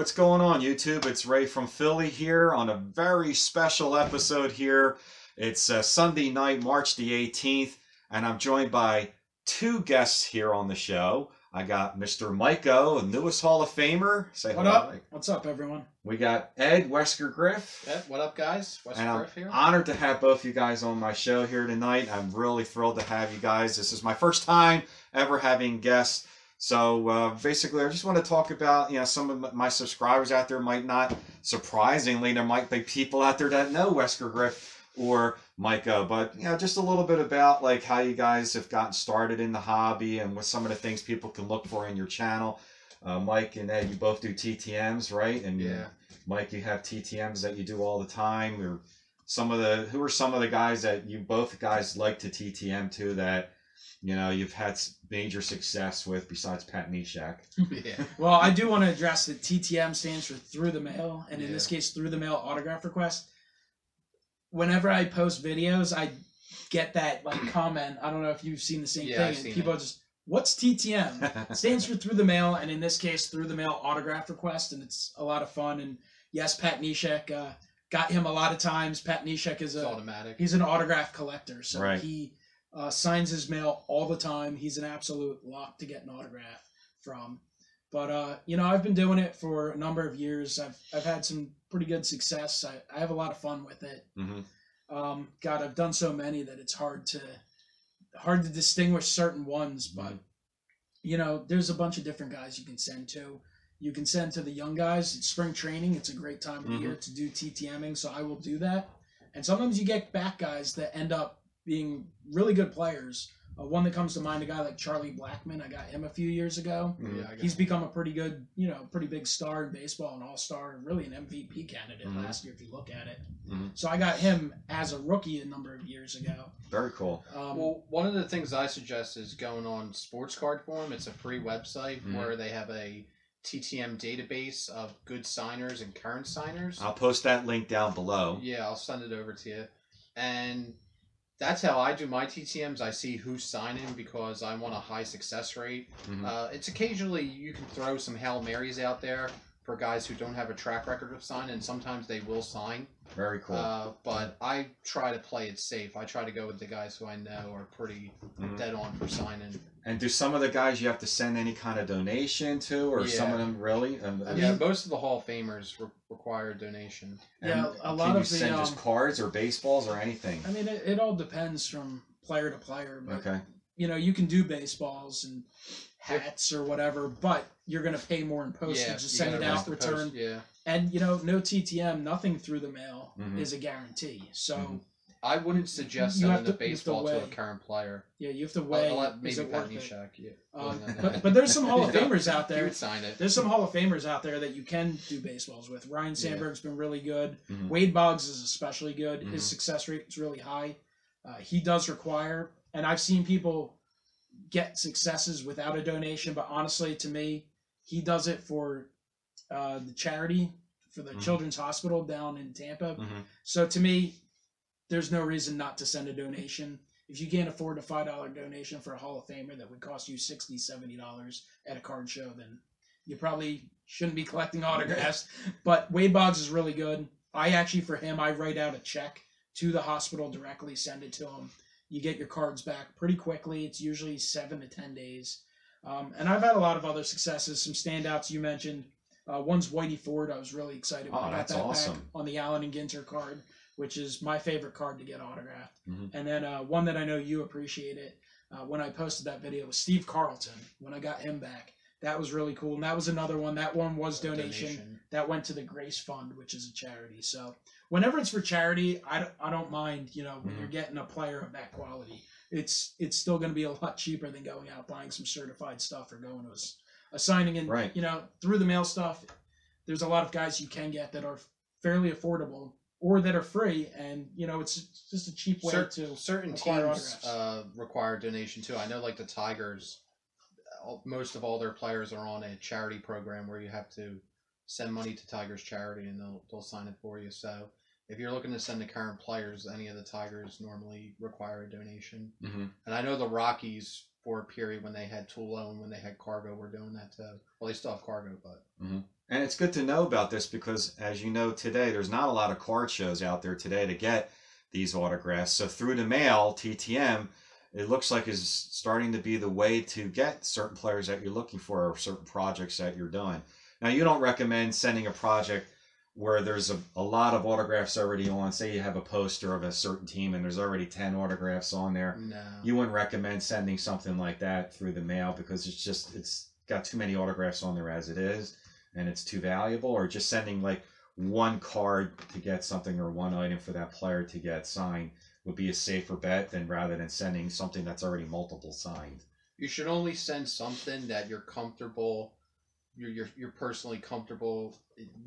what's going on, YouTube? It's Ray from Philly here on a very special episode here. It's Sunday night, March the 18th, and I'm joined by two guests here on the show. I got Mr. MIKEO, the newest Hall of Famer. Say what hello, up? Mike. What's up, everyone? We got Ed Weskergriff. Ed, what up, guys? Weskergriff here. Honored to have both you guys on my show here tonight. I'm really thrilled to have you guys. This is my first time ever having guests. So basically, I just want to talk about, some of my subscribers out there might not, surprisingly, there might be people out there that know Weskergriff or MIKEO, but just a little bit about like how you guys have gotten started in the hobby and what some of the things people can look for in your channel. Mike and Ed, you both do TTMs, right? And yeah, Mike, you have TTMs that you do all the time. Or who are some of the guys that you both guys like to TTM to that you've had major success with besides Pat Neshek? Yeah. Well, I do want to address that TTM stands for through the mail, and in this case, through the mail autograph request. Whenever I post videos, I get that comment. I don't know if you've seen the same thing, and people are just, what's TTM? It stands for through the mail, and in this case, through the mail autograph request, and it's a lot of fun. And yes, Pat Neshek, got him a lot of times. Pat Neshek is automatic. He's an autograph collector, so right. He signs his mail all the time. He's an absolute lock to get an autograph from. But I've been doing it for a number of years. I've had some pretty good success. I have a lot of fun with it. Mm-hmm. God, I've done so many that it's hard to distinguish certain ones. But there's a bunch of different guys you can send to. You can send to the young guys. It's spring training. It's a great time of the year to do TTMing, so I will do that. And sometimes you get back guys that end up being really good players. One that comes to mind, a guy like Charlie Blackmon. I got him a few years ago. Yeah, he's become a pretty good, pretty big star in baseball, an all-star, really an MVP candidate last year if you look at it. So I got him as a rookie a number of years ago. Very cool. Well, one of the things I suggest is going on Sports Card Forum. It's a free website where they have a TTM database of good signers and current signers. I'll post that link down below. Yeah, I'll send it over to you. And that's how I do my TTMs. I see who's signing because I want a high success rate. It's occasionally you can throw some Hail Marys out there for guys who don't have a track record of signing, and sometimes they will sign. Very cool. But I try to play it safe. I try to go with the guys who I know are pretty dead on for signing. And do some of the guys you have to send any kind of donation to, or some of them really? Most of the Hall of Famers require a donation. Yeah, a lot can you of the send just cards or baseballs or anything? I mean, it all depends from player to player. But, okay. You can do baseballs and hats or whatever, but you're going to pay more in postage to send it out, return. And, no TTM, nothing through the mail is a guarantee. So I wouldn't suggest sending a baseball to a current player. Yeah, you have to weigh. Maybe Pat Neshek. But there's some Hall of Famers out there. He would sign it. There's some Hall of Famers out there that you can do baseballs with. Ryan Sandberg's been really good. Wade Boggs is especially good. His success rate is really high. He does require, and I've seen people get successes without a donation, but honestly, to me, he does it for the charity, for the Children's Hospital down in Tampa. So to me, there's no reason not to send a donation. If you can't afford a $5 donation for a Hall of Famer that would cost you $60, $70 at a card show, then you probably shouldn't be collecting autographs. But Wade Boggs is really good. For him, I write out a check to the hospital directly, send it to him. You get your cards back pretty quickly. It's usually 7 to 10 days. And I've had a lot of other successes, some standouts you mentioned. One's Whitey Ford. I was really excited when I got that awesome. back on the Allen and Ginter card, which is my favorite card to get autographed. And then one that I know you appreciate it, when I posted that video, was Steve Carlton. When I got him back, that was really cool. And that was another one. That one was donation. That went to the Grace Fund, which is a charity. So whenever it's for charity, I don't mind, when you're getting a player of that quality. It's still going to be a lot cheaper than going out buying some certified stuff or going to a signing. And, through the mail stuff, there's a lot of guys you can get that are fairly affordable or that are free, and it's just a cheap way to certain teams require donation too. I know, like the Tigers, most of all their players are on a charity program where you have to send money to Tigers charity, and they'll sign it for you. So if you're looking to send to current players, any of the Tigers normally require a donation. And I know the Rockies, for a period when they had Tulo and when they had Cargo were doing that too. Well, they still have Cargo, but. And it's good to know about this because, as you know, today there's not a lot of card shows out there today to get these autographs. So through the mail, TTM, it looks like is starting to be the way to get certain players that you're looking for or certain projects that you're doing. Now, you don't recommend sending a project where there's a lot of autographs already on. Say you have a poster of a certain team and there's already 10 autographs on there. No. You wouldn't recommend sending something like that through the mail because it's got too many autographs on there as it is and it's too valuable, or just sending like one card to get something or one item for that player to get signed would be a safer bet than rather than sending something that's already multiple signed. You should only send something that you're comfortable, you're personally comfortable,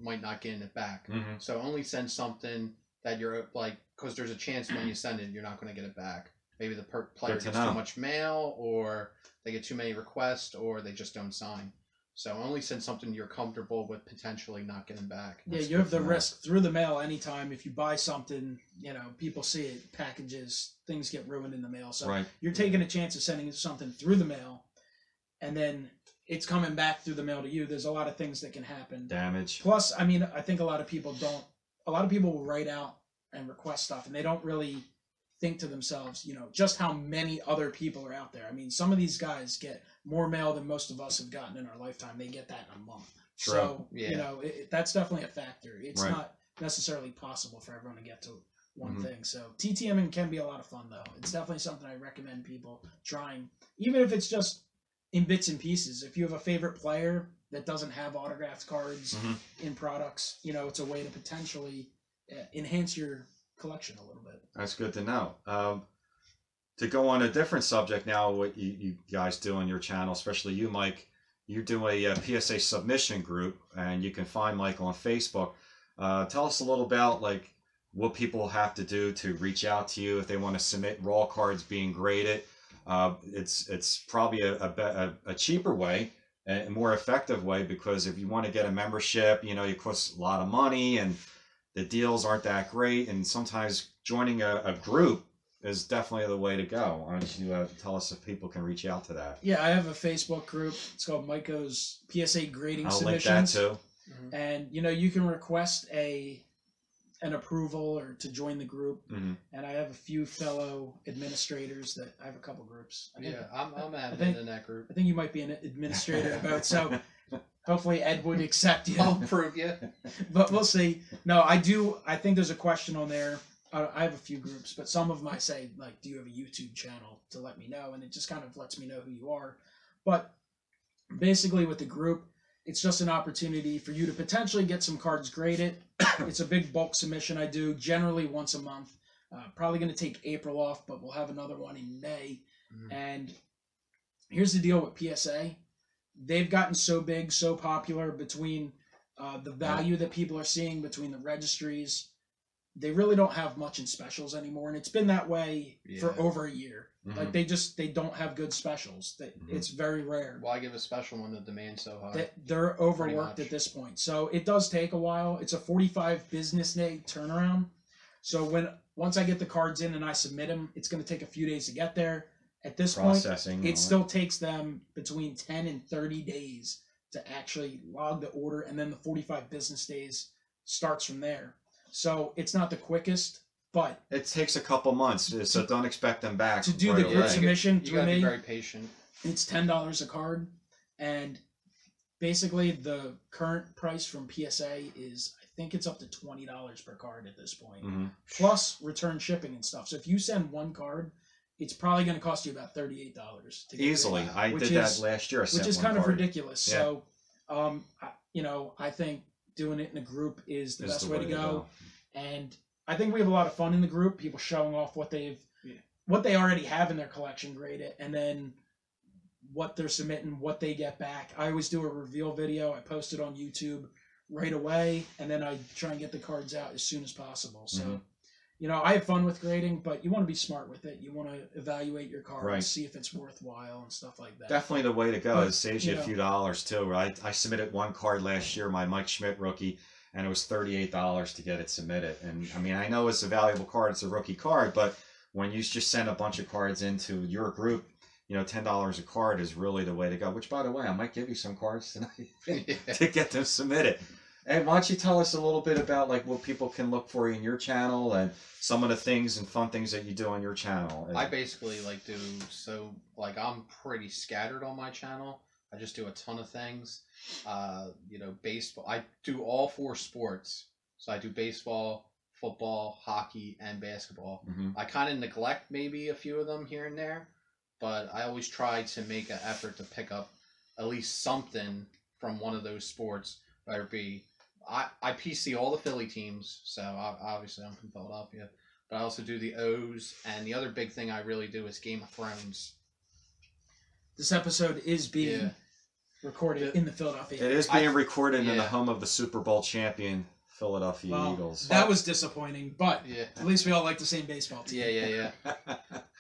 might not getting it back. So only send something that you're like, because there's a chance when you send it, you're not going to get it back. Maybe the player gets too much mail, or they get too many requests, or they just don't sign. So only send something you're comfortable with potentially not getting back. Yeah, you have the risk through the mail anytime. If you buy something, you know, people see it, packages, things get ruined in the mail. So you're taking a chance of sending something through the mail, and then it's coming back through the mail to you. There's a lot of things that can happen. Damage. Plus, I mean, I think a lot of people will write out and request stuff, and they don't really think to themselves, you know, just how many other people are out there. I mean, some of these guys get more mail than most of us have gotten in our lifetime. They get that in a month. True. So, you know, that's definitely a factor. It's not necessarily possible for everyone to get to one thing. So TTMing can be a lot of fun, though. It's definitely something I recommend people trying, even if it's just in bits and pieces. If you have a favorite player that doesn't have autographed cards in products, you know, it's a way to potentially enhance your collection a little bit. That's good to know. To go on a different subject now, what you guys do on your channel, especially you, Mike, you do a PSA submission group, and you can find Mike on Facebook. Tell us a little about like what people have to do to reach out to you if they want to submit raw cards being graded. It's probably a cheaper way, a more effective way, because if you want to get a membership, you know, it costs a lot of money and the deals aren't that great, and sometimes joining a group is definitely the way to go. Why don't you tell us if people can reach out to that? Yeah, I have a Facebook group. It's called MIKEO's PSA Grading Submissions. I'll link that too. And, you know, you can request an approval or to join the group. And I have a few fellow administrators that I have a couple groups. I'm admin in that group. I think you might be an administrator about, so hopefully Ed would accept you. I'll prove you. But we'll see. No, I think there's a question on there. I have a few groups, but some of them I say, like, do you have a YouTube channel, to let me know? And it just kind of lets me know who you are. But basically with the group, it's just an opportunity for you to potentially get some cards graded. It's a big bulk submission I do, generally once a month. Probably going to take April off, but we'll have another one in May. And here's the deal with PSA. They've gotten so big, so popular between the value that people are seeing between the registries. They really don't have much in specials anymore, and it's been that way for over a year. Like they don't have good specials. It's very rare. Why give a special when the demand's so high? They're overworked at this point. So it does take a while. It's a 45 business day turnaround. So once I get the cards in and I submit them, it's going to take a few days to get there. At this point, it still takes them between 10 and 30 days to actually log the order, and then the 45 business days starts from there. So it's not the quickest, but it takes a couple months, so don't expect them back to do the group submission. You gotta be very patient. It's $10 a card, and basically the current price from PSA is, I think it's up to $20 per card at this point, plus return shipping and stuff. So if you send one card, it's probably going to cost you about $38 to get easily. I did that last year, which is kind of ridiculous. So, you know, I think doing it in a group is the best way to go. And I think we have a lot of fun in the group. People showing off what they already have in their collection, grade it, and then what they're submitting, what they get back. I always do a reveal video. I post it on YouTube right away, and then I try and get the cards out as soon as possible. So, you know, I have fun with grading, but you want to be smart with it. You want to evaluate your cards, see if it's worthwhile and stuff like that. Definitely the way to go. It saves you a few dollars too, right? I submitted one card last year, my Mike Schmidt rookie, and it was $38 to get it submitted. And I mean, I know it's a valuable card, it's a rookie card, but when you just send a bunch of cards into your group, $10 a card is really the way to go. Which, by the way, I might give you some cards tonight to get them submitted. And why don't you tell us a little bit about like what people can look for in your channel and some of the things and fun things that you do on your channel? I basically like do I'm pretty scattered on my channel. I just do a ton of things. Baseball. I do all 4 sports. So I do baseball, football, hockey, and basketball. I kind of neglect maybe a few of them here and there, but I always try to make an effort to pick up at least something from one of those sports, whether it be I PC all the Philly teams, so obviously I'm from Philadelphia, but I also do the O's, and the other big thing I really do is Game of Thrones. This episode is being recorded in the Philadelphia. It is being recorded in the home of the Super Bowl champion Philadelphia Eagles. That was disappointing, but at least we all like the same baseball team. Yeah.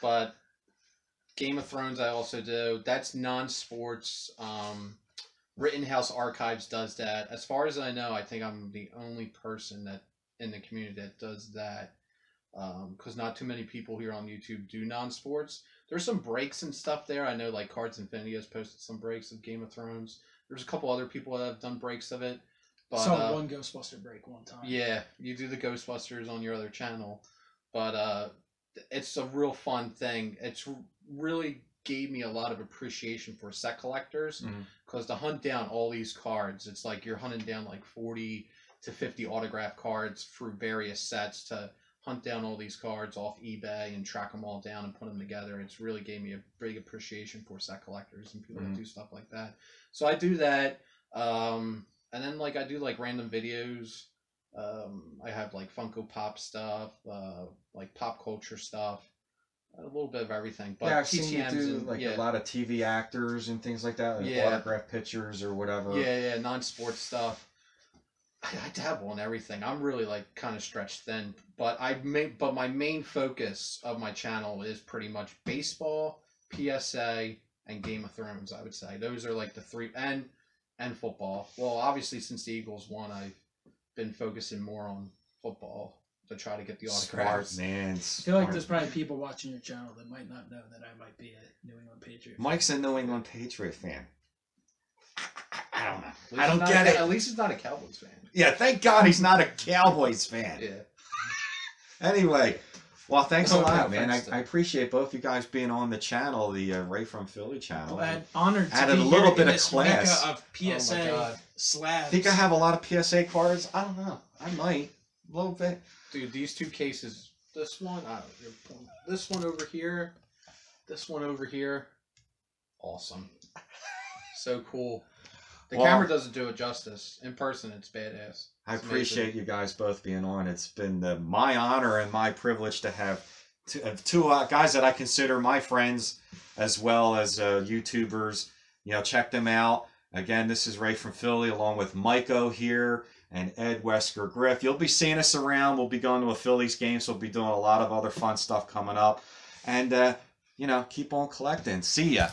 But Game of Thrones I also do. That's non-sports. Rittenhouse Archives does that. As far as I know, I think I'm the only person that in the community that does that. Because not too many people here on YouTube do non-sports. There's some breaks and stuff there. I know like Cards Infinity has posted some breaks of Game of Thrones. There's a couple other people that have done breaks of it. But, saw one Ghostbuster break one time. Yeah, you do the Ghostbusters on your other channel. But it's a real fun thing. It's really gave me a lot of appreciation for set collectors, because to hunt down all these cards, it's like you're hunting down like 40 to 50 autograph cards through various sets to hunt down all these cards off eBay and track them all down and put them together. It's really gave me a big appreciation for set collectors and people that do stuff like that. So I do that, and then like I do like random videos. I have like Funko Pop stuff, like pop culture stuff. A little bit of everything, but I've seen you do like a lot of TV actors and things like that, like autograph pictures or whatever. Non-sports stuff. I dabble in everything. I'm really like kind of stretched thin, but my main focus of my channel is pretty much baseball, PSA, and Game of Thrones. I would say those are like the 3, and football. Well, obviously since the Eagles won, I've been focusing more on football to try to get the autographs. Smart man. I feel like there's probably people watching your channel that might not know that I might be a New England Patriot fan. Mike's a New England Patriot fan. I don't know. I don't get it. At least he's not a Cowboys fan. Yeah, thank God he's not a Cowboys fan. Yeah. Anyway, well, thanks a lot, man. I appreciate both you guys being on the channel, the Ray from Philly channel. I'm honored to added be a little here bit in of this class. mecca of PSA slabs. Think I have a lot of PSA cards? I don't know. I might. A little bit. Dude, these 2 cases, this one over here, this one over here, awesome. So cool. The camera doesn't do it justice. In person, it's badass. I appreciate you guys both being on. It's been my honor and my privilege to have two guys that I consider my friends as well as YouTubers. Check them out. Again, this is Ray from Philly along with MIKEO here and Ed Weskergriff. You'll be seeing us around. We'll be going to a Phillies game, so we'll be doing a lot of other fun stuff coming up. And, keep on collecting. See ya.